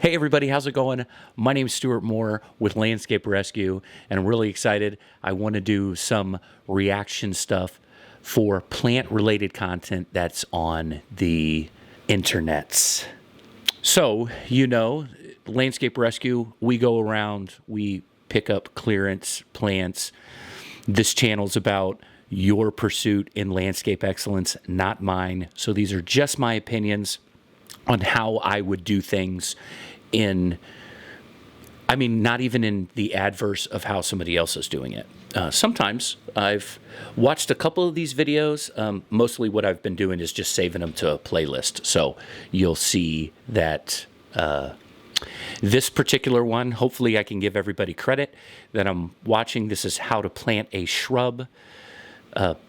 Hey everybody, how's it going? My name is Stuart Moore with Landscape Rescue, and I'm really excited. I want to do some reaction stuff for plant-related content that's on the internets. So, Landscape Rescue, we go around, we pick up clearance plants. This channel's about your pursuit in landscape excellence, not mine. So these are just my opinions on how I would do things not even in the adverse of how somebody else is doing it. Sometimes I've watched a couple of these videos. Mostly what I've been doing is just saving them to a playlist. So you'll see that this particular one, hopefully I can give everybody credit that I'm watching. This is how to plant a shrub.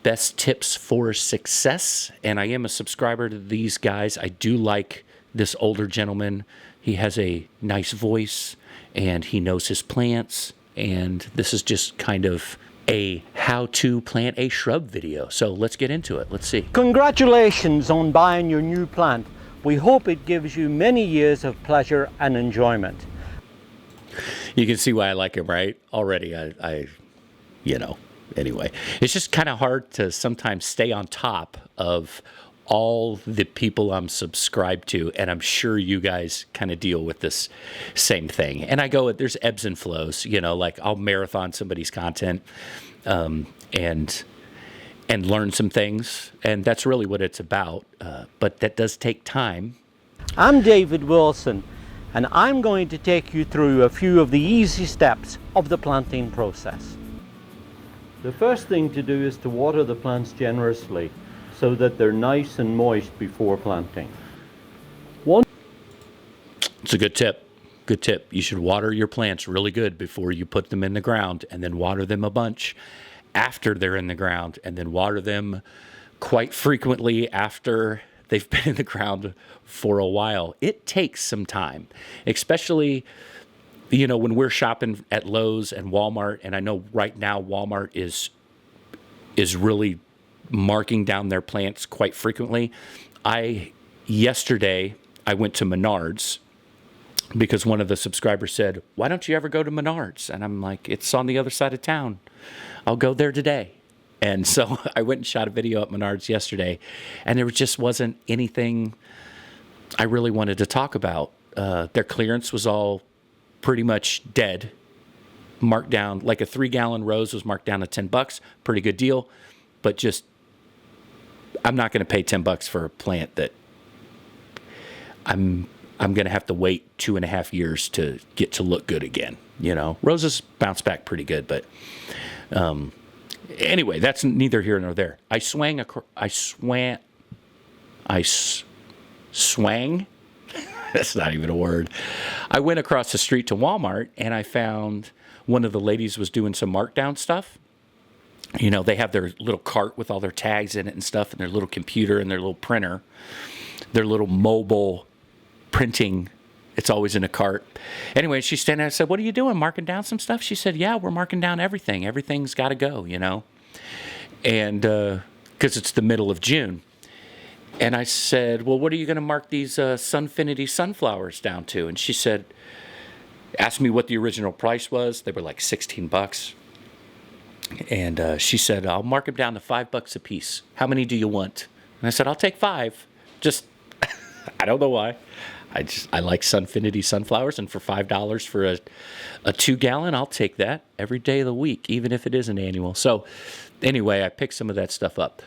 Best tips for success. And I am a subscriber to these guys. I do like this older gentleman. He has a nice voice and he knows his plants. And this is just kind of a how to plant a shrub video. So let's get into it. Let's see. Congratulations on buying your new plant. We hope it gives you many years of pleasure and enjoyment. You can see why I like him, right? Already, Anyway, it's just kind of hard to sometimes stay on top of all the people I'm subscribed to, and I'm sure you guys kind of deal with this same thing. And there's ebbs and flows, like I'll marathon somebody's content and learn some things, and that's really what it's about, but that does take time. I'm David Wilson, and I'm going to take you through a few of the easy steps of the planting process. The first thing to do is to water the plants generously so that they're nice and moist before planting. It's a good tip. Good tip. You should water your plants really good before you put them in the ground, and then water them a bunch after they're in the ground, and then water them quite frequently after they've been in the ground for a while. It takes some time, especially when we're shopping at Lowe's and Walmart, and I know right now Walmart is really marking down their plants quite frequently. Yesterday I went to Menards because one of the subscribers said, "Why don't you ever go to Menards?" And I'm like, "It's on the other side of town. I'll go there today." And so I went and shot a video at Menards yesterday, and there just wasn't anything I really wanted to talk about. Their clearance was all pretty much dead, marked down. Like a 3-gallon rose was marked down to $10. Pretty good deal, but just I'm not going to pay $10 for a plant that I'm going to have to wait 2.5 years to get to look good again. Roses bounce back pretty good, but anyway, that's neither here nor there. I swang. That's not even a word. I went across the street to Walmart, and I found one of the ladies was doing some markdown stuff. They have their little cart with all their tags in it and stuff, and their little computer and their little printer, their little mobile printing. It's always in a cart. Anyway, she's standing there. I said, "What are you doing, marking down some stuff?" She said, "Yeah, we're marking down everything. Everything's got to go, And because it's the middle of June. And I said, "Well, what are you going to mark these Sunfinity sunflowers down to?" And she said, asked me what the original price was. They were like $16. And she said, "I'll mark them down to $5 a piece. How many do you want?" And I said, "I'll take 5. Just, I don't know why. I like Sunfinity sunflowers, and for $5 for a 2-gallon, I'll take that every day of the week, even if it is an annual." So anyway, I picked some of that stuff up.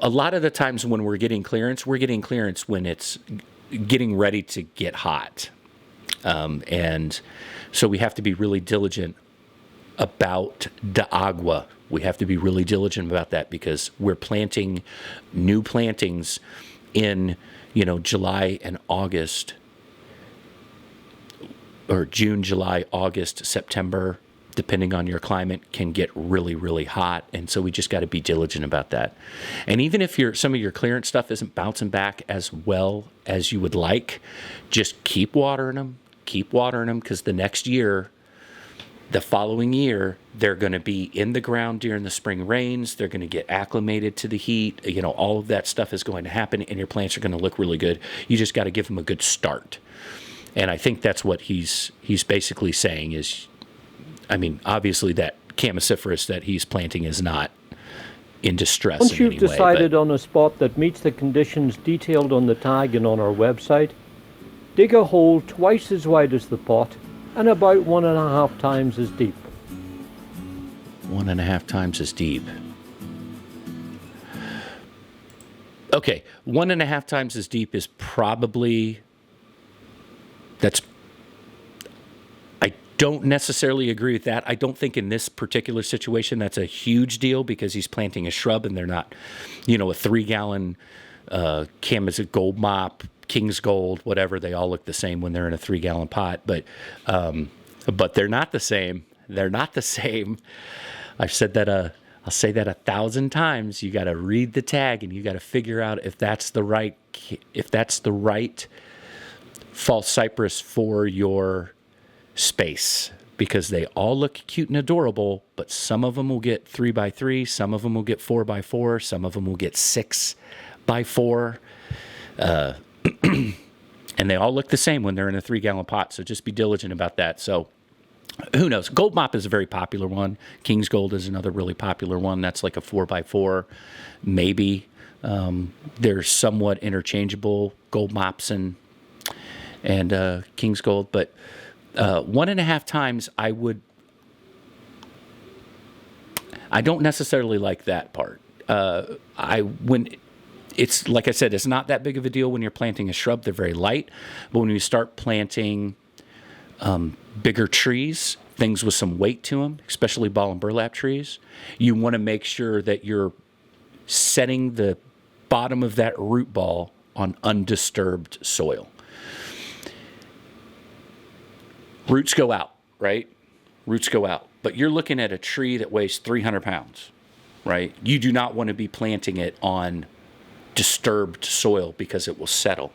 A lot of the times when we're getting clearance when it's getting ready to get hot. And so we have to be really diligent about the agua. We have to be really diligent about that because we're planting new plantings in, July and August, or June, July, August, September, depending on your climate, can get really, really hot. And so we just got to be diligent about that. And even if some of your clearance stuff isn't bouncing back as well as you would like, just keep watering them, because the next year, the following year, they're going to be in the ground during the spring rains. They're going to get acclimated to the heat. All of that stuff is going to happen, and your plants are going to look really good. You just got to give them a good start. And I think that's what he's basically saying is, I mean, obviously that Chamaecyparis that he's planting is not in distress Once in you've any way. decided on a spot that meets the conditions detailed on the tag and on our website, dig a hole twice as wide as the pot and about 1.5 times as deep. 1.5 times as deep. Okay, 1.5 times as deep is probably, I don't necessarily agree with that. I don't think in this particular situation that's a huge deal because he's planting a shrub and they're not, a 3-gallon Chamaecyparis gold mop, King's Gold, whatever. They all look the same when they're in a 3-gallon pot, but they're not the same. They're not the same. I've said that I'll say that 1,000 times. You got to read the tag and you got to figure out if that's the right false cypress for your space, because they all look cute and adorable, but some of them will get 3x3, some of them will get 4x4, some of them will get 6x4, and they all look the same when they're in a 3-gallon pot. So just be diligent about that. So who knows? Gold mop is a very popular one. King's Gold is another really popular one. That's like a 4x4, maybe. They're somewhat interchangeable, gold mops and King's Gold, but 1.5 times I don't necessarily like that part. It's like I said, it's not that big of a deal when you're planting a shrub. They're very light, but when you start planting bigger trees, things with some weight to them, especially ball and burlap trees, you want to make sure that you're setting the bottom of that root ball on undisturbed soil. Roots go out, right? Roots go out. But you're looking at a tree that weighs 300 pounds, right? You do not want to be planting it on disturbed soil because it will settle.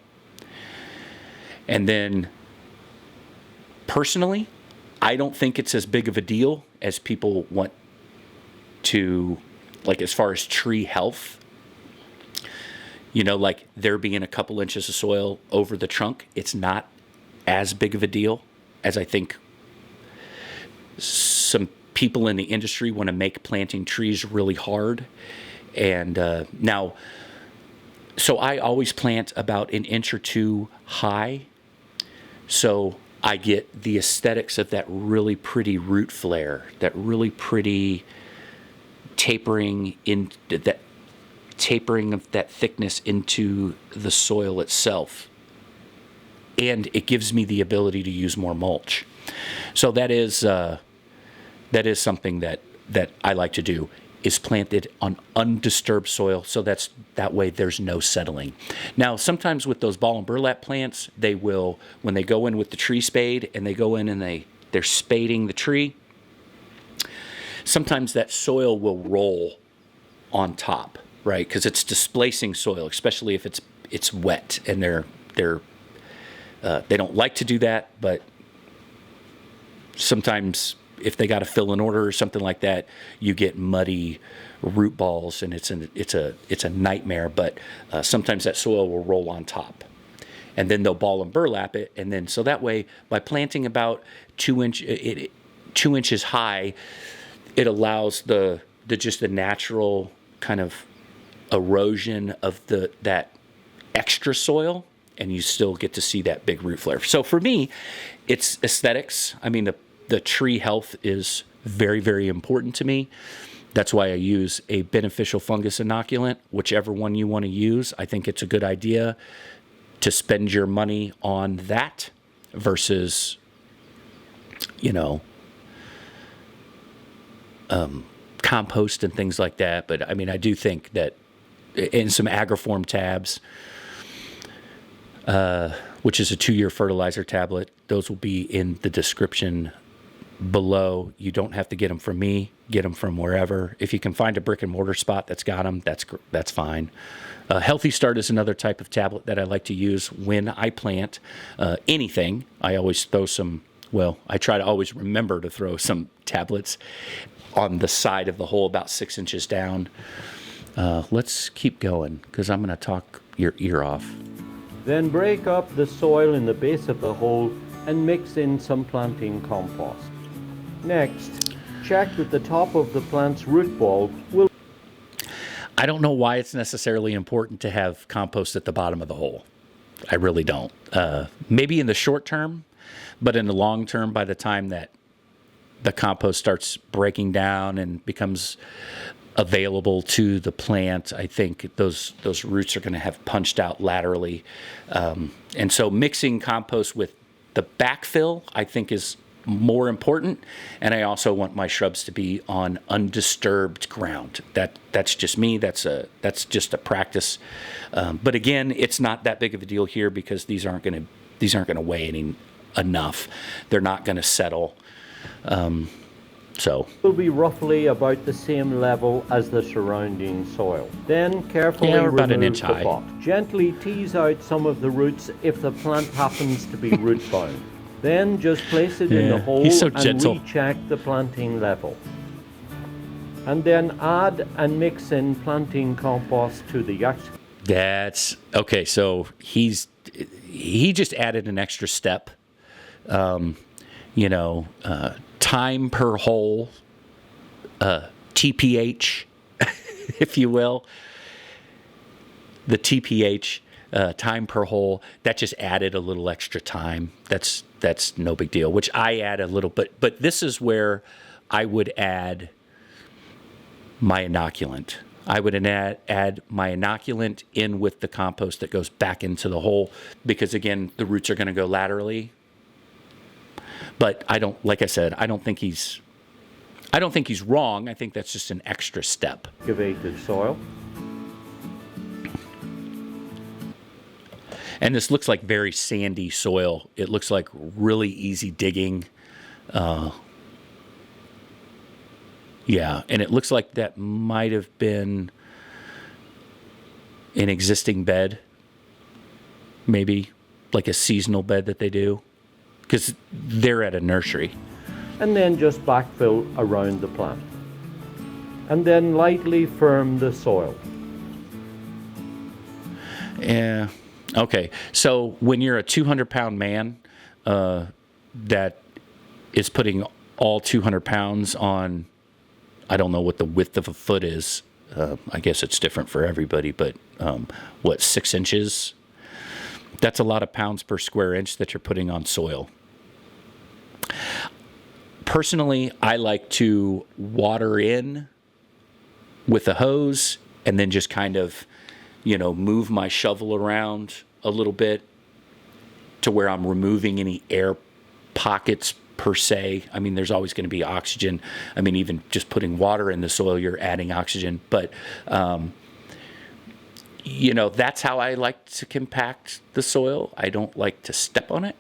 And then, personally, I don't think it's as big of a deal as people want to, like as far as tree health. Like there being a couple inches of soil over the trunk, it's not as big of a deal as I think some people in the industry want to make planting trees really hard. And now, so I always plant about 1 inch or 2 high. So I get the aesthetics of that really pretty root flare, that really pretty tapering of that thickness into the soil itself. And it gives me the ability to use more mulch. So that is something that I like to do, is plant it on undisturbed soil, so that way there's no settling. Now, sometimes with those ball and burlap plants, they will, when they go in with the tree spade and they go in and they're spading the tree, sometimes that soil will roll on top, right? Because it's displacing soil, especially if it's wet, and they don't like to do that, but sometimes if they got to fill an order or something like that, you get muddy root balls, and it's a nightmare. But sometimes that soil will roll on top, and then they'll ball and burlap it, and then so that way by planting about 2 inches high, it allows the natural kind of erosion of that extra soil, and you still get to see that big root flare. So for me, it's aesthetics. I mean, the tree health is very, very important to me. That's why I use a beneficial fungus inoculant, whichever one you want to use. I think it's a good idea to spend your money on that versus, compost and things like that. But I mean, I do think that in some Agriform tabs, which is a 2-year fertilizer tablet, those will be in the description below. You don't have to get them from me. Get them from wherever. If you can find a brick and mortar spot that's got them, that's fine. Healthy Start is another type of tablet that I like to use when I plant anything. I always throw some. Well, I try to always remember to throw some tablets on the side of the hole, about 6 inches down. Let's keep going because I'm going to talk your ear off. Then break up the soil in the base of the hole and mix in some planting compost. Next, check that the top of the plant's root ball will... I don't know why it's necessarily important to have compost at the bottom of the hole. I really don't. Maybe in the short term, but in the long term, by the time that the compost starts breaking down and becomes available to the plant, I think those roots are going to have punched out laterally. And so mixing compost with the backfill, I think, is more important. And I also want my shrubs to be on undisturbed ground. That's just me. That's just a practice. But again, it's not that big of a deal here because these aren't going to weigh enough. They're not going to settle. So will be roughly about the same level as the surrounding soil. Then carefully about an remove inch the high. pot. Gently tease out some of the roots if the plant happens to be root bound. Then just place it in the hole he's so and gentle. recheck the planting level. And then add and mix in planting compost to the that's okay. So he just added an extra step. Time per hole, TPH, if you will. The TPH, time per hole, that just added a little extra time. That's no big deal, which I add a little bit. But this is where I would add my inoculant. I would add my inoculant in with the compost that goes back into the hole because, again, the roots are going to go laterally. But I don't think he's wrong. I think that's just an extra step. Excavated soil. And this looks like very sandy soil. It looks like really easy digging. Yeah, and it looks like that might have been an existing bed, maybe like a seasonal bed that they do, because they're at a nursery. And then just backfill around the plant. And then lightly firm the soil. Yeah. Okay. So when you're a 200-pound man that is putting all 200 pounds on, I don't know what the width of a foot is. I guess it's different for everybody, but 6 inches? That's a lot of pounds per square inch that you're putting on soil. Personally, I like to water in with a hose and then just kind of, move my shovel around a little bit to where I'm removing any air pockets per se. I mean, there's always going to be oxygen. I mean, even just putting water in the soil, you're adding oxygen. But, that's how I like to compact the soil. I don't like to step on it.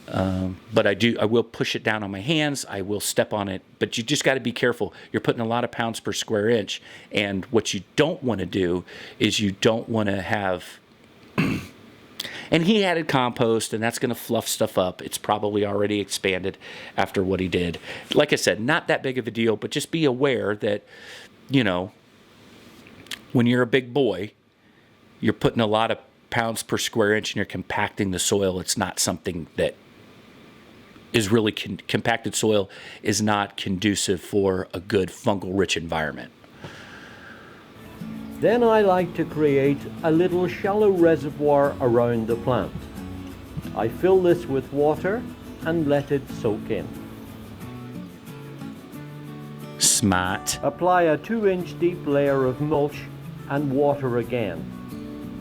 But I will push it down on my hands. I will step on it, but you just got to be careful. You're putting a lot of pounds per square inch. And what you don't want to do is you don't want to have, and he added compost and that's going to fluff stuff up. It's probably already expanded after what he did. Like I said, not that big of a deal, but just be aware that, when you're a big boy, you're putting a lot of pounds per square inch and you're compacting the soil. It's not something that is really compacted soil is not conducive for a good fungal-rich environment. Then I like to create a little shallow reservoir around the plant. I fill this with water and let it soak in. Smart. Apply a 2-inch deep layer of mulch and water again.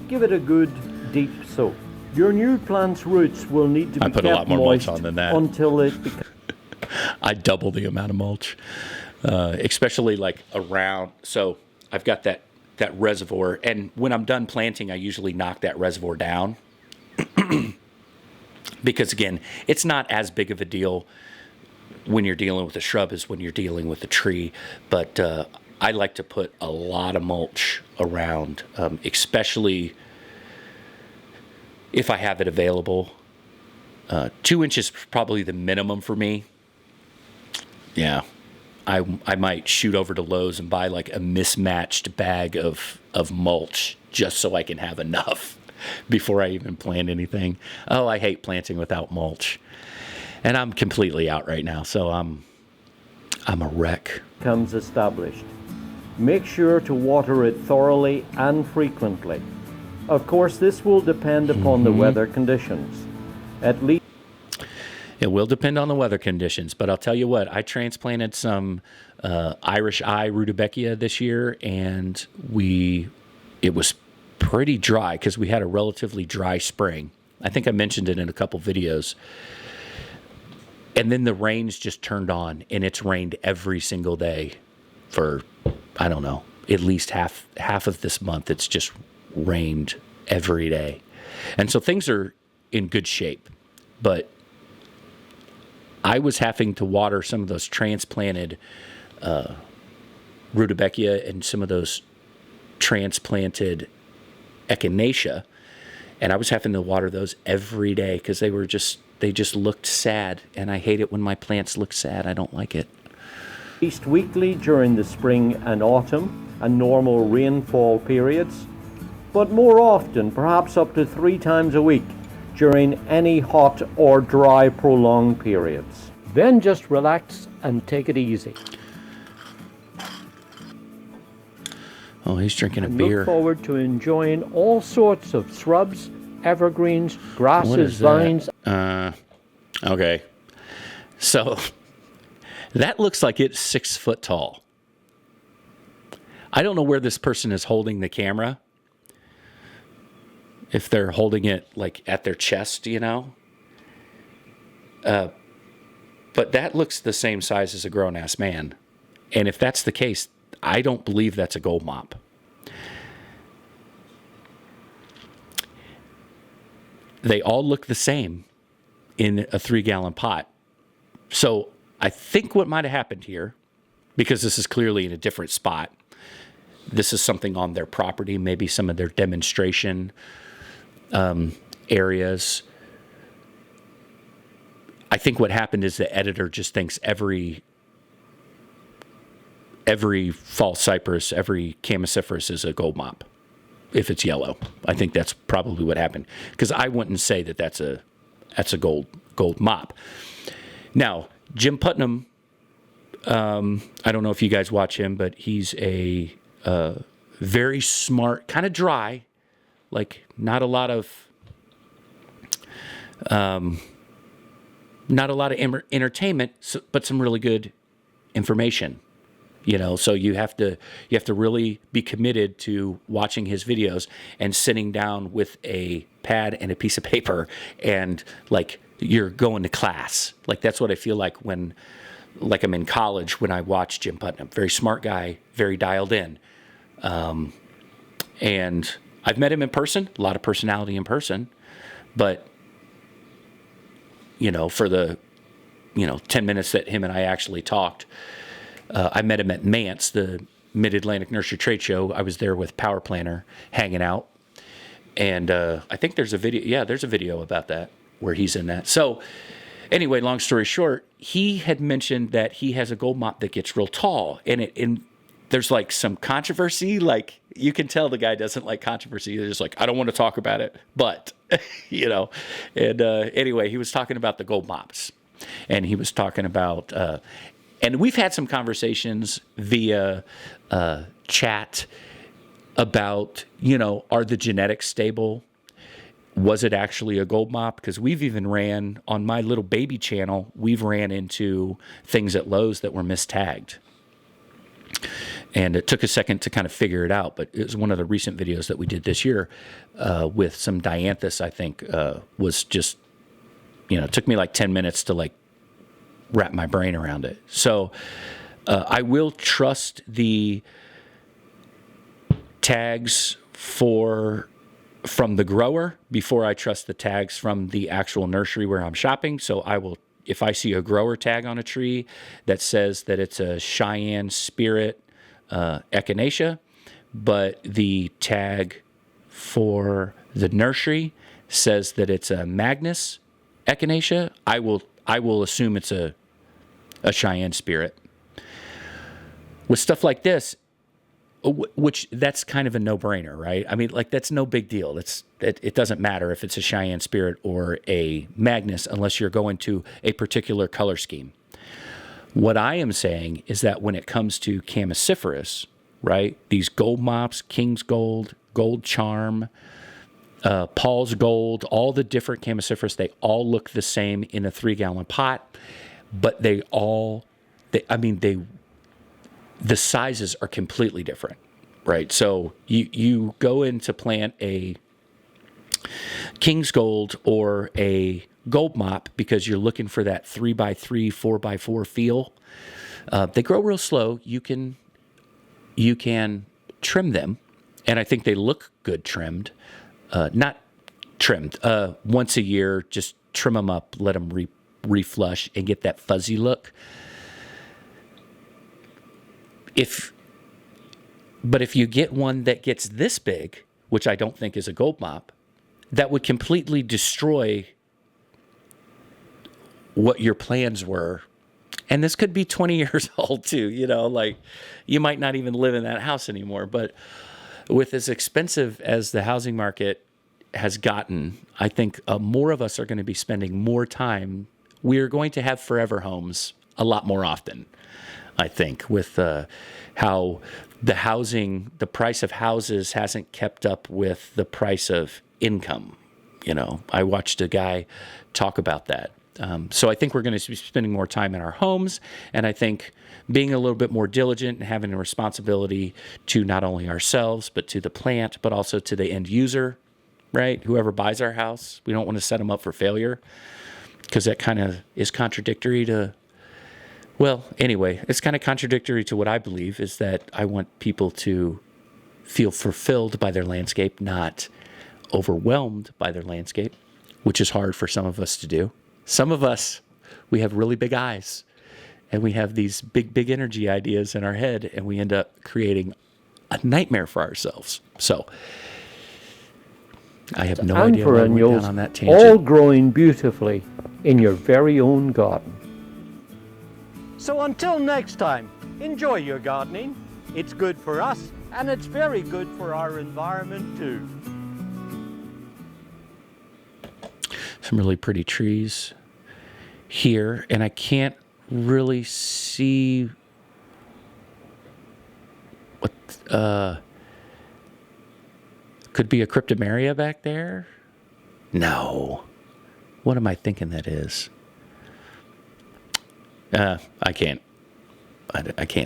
Give it a good deep soak. Your new plant's roots will need to be put a lot kept more mulch moist on than that. until it becomes... I double the amount of mulch, especially like around. So I've got that reservoir, and when I'm done planting, I usually knock that reservoir down because, again, it's not as big of a deal when you're dealing with a shrub as when you're dealing with a tree. But I like to put a lot of mulch around, especially if I have it available. 2 inches is probably the minimum for me. Yeah. I might shoot over to Lowe's and buy like a mismatched bag of mulch just so I can have enough. before I even plant anything. Oh, I hate planting without mulch. And I'm completely out right now, so I'm a wreck. Becomes established. Make sure to water it thoroughly and frequently. Of course, this will depend upon the weather conditions. At least it will depend on the weather conditions, but I'll tell you what, I transplanted some Irish eye rudbeckia this year, and it was pretty dry because we had a relatively dry spring. I think I mentioned it in a couple videos. And then the rains just turned on, and it's rained every single day for, I don't know, at least half of this month. It's just rained every day. And so things are in good shape. But I was having to water some of those transplanted rudbeckia and some of those transplanted echinacea, and I was having to water those every day because they just looked sad, and I hate it when my plants look sad. I don't like it. At least weekly during the spring and autumn and normal rainfall periods, but more often, perhaps up to 3 times a week during any hot or dry prolonged periods. Then just relax and take it easy. Oh, he's drinking a and beer. Look forward to enjoying all sorts of shrubs, evergreens, grasses, vines. Okay. So that looks like it's 6 foot tall. I don't know where this person is holding the camera. If they're holding it like at their chest, you know. But that looks the same size as a grown-ass man. And if that's the case, I don't believe that's a gold mop. They all look the same in a 3-gallon pot. So I think what might have happened here, because this is clearly in a different spot, this is something on their property, maybe some of their demonstration areas. I think what happened is the editor just thinks every false cypress, every Chamaecyparis is a gold mop if it's yellow. I think that's probably what happened, because I wouldn't say that that's a gold mop. Now, Jim Putnam, I don't know if you guys watch him, but he's a very smart, kind of dry, like not a lot of entertainment, but some really good information. You know, so you have to really be committed to watching his videos and sitting down with a pad and a piece of paper and like you're going to class. Like that's what I feel like when like I'm in college when I watch Jim Putnam. Very smart guy, very dialed in. And I've met him in person, a lot of personality in person, but you know, for the 10 minutes that him and I actually talked, I met him at Mance, the Mid-Atlantic Nursery Trade Show. I was there with Power Planner hanging out. And I think there's a video. Yeah, there's a video about that where he's in that. So anyway, long story short, he had mentioned that he has a gold mop that gets real tall. And there's like some controversy. Like you can tell the guy doesn't like controversy. They're just like, I don't want to talk about it. But, you know. And anyway, he was talking about the gold mops. And he was talking about... and we've had some conversations via chat about, are the genetics stable? Was it actually a gold mop? Because we've even ran, on my little baby channel, we've ran into things at Lowe's that were mistagged. And it took a second to kind of figure it out, but it was one of the recent videos that we did this year with some dianthus, I think, was just, it took me like 10 minutes to like wrap my brain around it. So I will trust the tags from the grower before I trust the tags from the actual nursery where I'm shopping. So I will, if I see a grower tag on a tree that says that it's a Cheyenne Spirit echinacea, but the tag for the nursery says that it's a Magnus echinacea, I will assume it's a Cheyenne Spirit. With stuff like this, which that's kind of a no-brainer, right? I mean, like that's no big deal. It doesn't matter if it's a Cheyenne Spirit or a Magnus unless you're going to a particular color scheme. What I am saying is that when it comes to Chamiciferous, right, these gold mops, King's Gold, Gold Charm, Paul's Gold, all the different Chamiciferous, they all look the same in a 3-gallon pot, but the sizes are completely different, right? So you go in to plant a King's Gold or a Gold Mop because you're looking for that 3x3, 4x4 feel. They grow real slow. You can trim them, and I think they look good trimmed. Not trimmed. Once a year, just trim them up, let them reflush, and get that fuzzy look. But if you get one that gets this big, which I don't think is a Gold Mop, that would completely destroy what your plans were. And this could be 20 years old too, like you might not even live in that house anymore. But with as expensive as the housing market has gotten, I think more of us are going to be spending more time. We are going to have forever homes a lot more often, I think, with how the price of houses hasn't kept up with the price of income. I watched a guy talk about that. So I think we're going to be spending more time in our homes, and I think being a little bit more diligent and having a responsibility to not only ourselves, but to the plant, but also to the end user, right? Whoever buys our house, we don't want to set them up for failure, because that kind of is contradictory to, well, anyway, it's kind of contradictory to what I believe is that I want people to feel fulfilled by their landscape, not overwhelmed by their landscape, which is hard for some of us to do. Some of us, we have really big eyes, and we have these big energy ideas in our head, and we end up creating a nightmare for ourselves. So I have no idea why we went down on that tangent. All growing beautifully in your very own garden. So until next time, enjoy your gardening. It's good for us, and it's very good for our environment too. Some really pretty trees here, and I can't really see what could be a cryptomeria back there. No, what am I thinking that is? I can't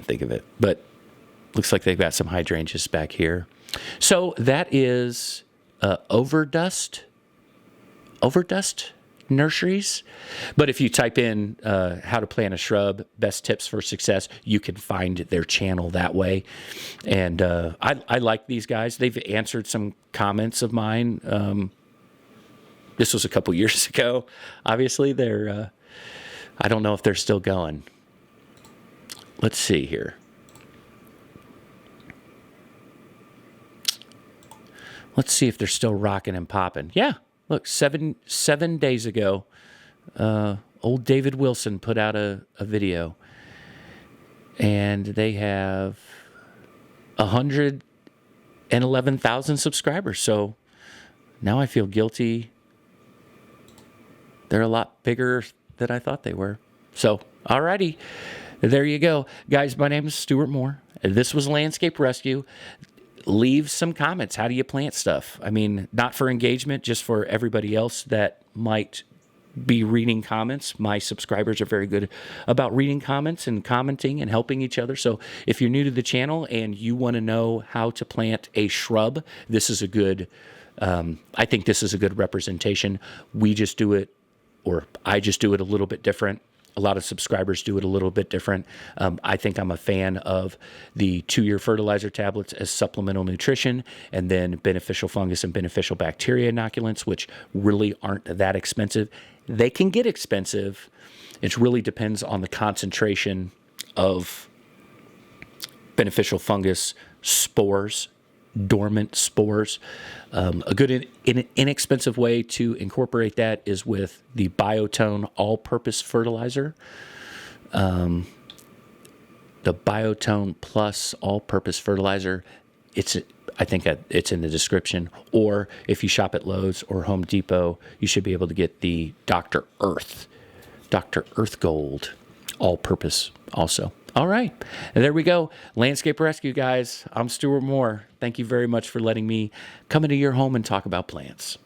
think of it, but looks like they've got some hydrangeas back here. So that is Overdust Nurseries. But if you type in how to plant a shrub, best tips for success, you can find their channel that way. And I like these guys. They've answered some comments of mine. This was a couple years ago. Obviously, they're I don't know if they're still going. Let's see here. Let's see if they're still rocking and popping. Yeah. Look, seven days ago, old David Wilson put out a video, and they have 111,000 subscribers. So now I feel guilty. They're a lot bigger than I thought they were. So, alrighty, there you go. Guys, my name is Stuart Moore. This was Landscape Rescue. Leave some comments. How do you plant stuff? I mean, not for engagement, just for everybody else that might be reading comments. My subscribers are very good about reading comments and commenting and helping each other. So if you're new to the channel and you want to know how to plant a shrub, this is a good, I think this is a good representation. We just do it, or I just do it a little bit different. A lot of subscribers do it a little bit different. I think I'm a fan of the 2-year fertilizer tablets as supplemental nutrition, and then beneficial fungus and beneficial bacteria inoculants, which really aren't that expensive. They can get expensive. It really depends on the concentration of beneficial fungus spores, dormant spores. A good inexpensive way to incorporate that is with the Biotone all-purpose fertilizer. the Biotone Plus all-purpose fertilizer. I think it's in the description. Or if you shop at Lowe's or Home Depot, you should be able to get the Dr. Earth Gold all-purpose also. All right. And there we go. Landscape Rescue, guys. I'm Stuart Moore. Thank you very much for letting me come into your home and talk about plants.